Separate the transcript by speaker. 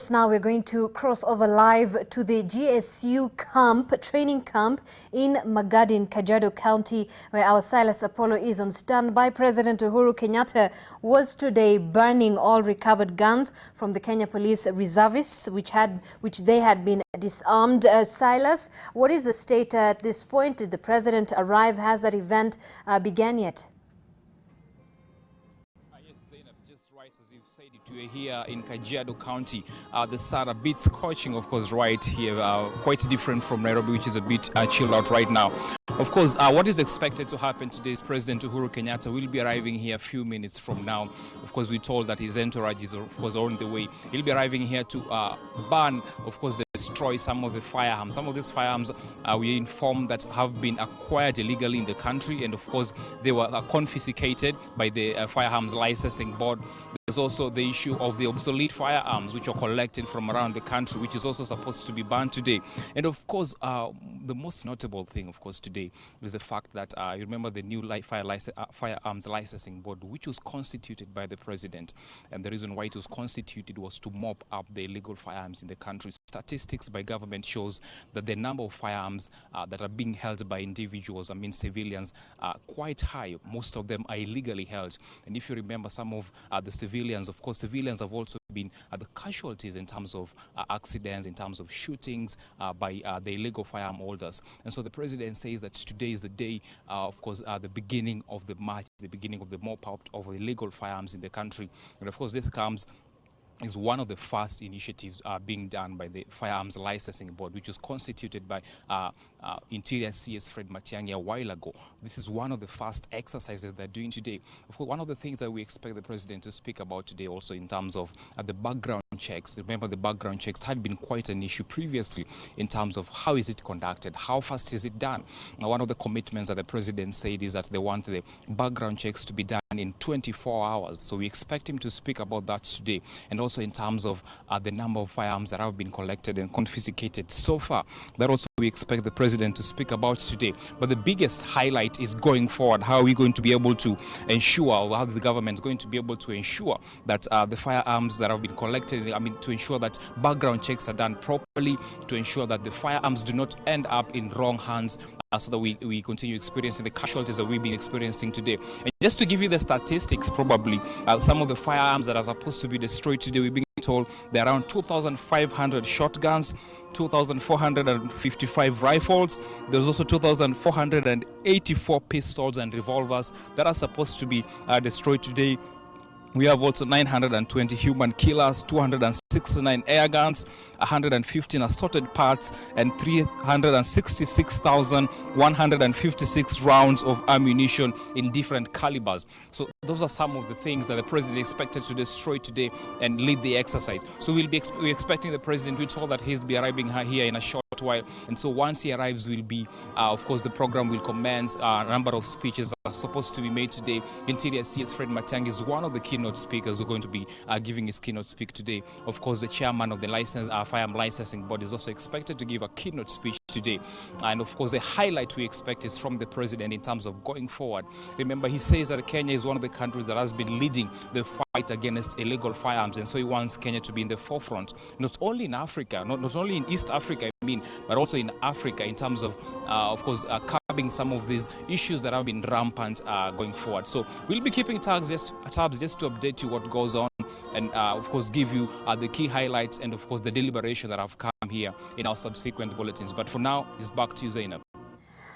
Speaker 1: course, now we're going to cross over live to the GSU training camp in Magadi, Kajiado County, where our Silas Apollo is on standby. President Uhuru Kenyatta was today burning all recovered guns from the Kenya Police reservists, which they had been disarmed. Silas, what is the state at this point? Did the president arrive? Has that event began yet?
Speaker 2: As you've said it, we're here in Kajiado County. The sun a bit scorching, of course, right here, quite different from Nairobi, which is a bit chilled out right now. Of course, what is expected to happen today is President Uhuru Kenyatta will be arriving here a few minutes from now. Of course, we're told that his entourage is, of course, on the way. He'll be arriving here to burn, of course, destroy some of the firearms. Some of these firearms, we informed that have been acquired illegally in the country, and of course, they were confiscated by the Firearms Licensing Board. There's also the issue of the obsolete firearms, which are collected from around the country, which is also supposed to be banned today. And of course, the most notable thing, of course, today is the fact that you remember the new Firearms Licensing Board, which was constituted by the president. And the reason why it was constituted was to mop up the illegal firearms in the country. Statistics by government shows that the number of firearms that are being held by individuals, civilians, are quite high. Most of them are illegally held. And if you remember, some of the civilians, of course, civilians have also been the casualties in terms of accidents, in terms of shootings by the illegal firearm holders. And so the president says that today is the day, of course, the beginning of the march, the beginning of the mop up of illegal firearms in the country. And of course, this is one of the first initiatives being done by the Firearms Licensing Board, which was constituted by Interior CS Fred Matiang'i a while ago. This is one of the first exercises they're doing today. Of course, one of the things that we expect the president to speak about today also in terms of the background checks. Remember, the background checks had been quite an issue previously in terms of how is it conducted, how fast is it done. Now, one of the commitments that the president said is that they want the background checks to be done in 24 hours. So we expect him to speak about that today, and also in terms of the number of firearms that have been collected and confiscated so far. That also we expect the president to speak about today. But the biggest highlight is going forward. How are we going to be able to ensure, or how the government is going to be able to ensure that the firearms that have been collected, to ensure that background checks are done properly, to ensure that the firearms do not end up in wrong hands, so that we continue experiencing the casualties that we've been experiencing today. And just to give you the statistics, probably, some of the firearms that are supposed to be destroyed today, we've been told there are around 2,500 shotguns, 2,455 rifles. There's also 2,484 pistols and revolvers that are supposed to be destroyed today. We have also 920 human killers, 269 air guns, 115 assorted parts, and 366,156 rounds of ammunition in different calibers. So those are some of the things that the president expected to destroy today and lead the exercise. So we're expecting the president, we told that he'll be arriving here in a short while. And so once he arrives, will be, of course, the program will commence. A number of speeches are supposed to be made today. Interior CS Fred Matiang'i is one of the keynote speakers who are going to be giving his keynote speak today. Of course, the chairman of the Firearm Licensing Board is also expected to give a keynote speech today. And of course, the highlight we expect is from the president in terms of going forward. Remember, he says that Kenya is one of the countries that has been leading the fight against illegal firearms, and so he wants Kenya to be in the forefront, not only in Africa, not only in East Africa, but also in Africa, in terms of course, curbing some of these issues that have been rampant going forward. So we'll be keeping tabs just to update you what goes on, and of course give you the key highlights and of course the deliberation that have come here in our subsequent bulletins. But for now, it's back to you, Zainab.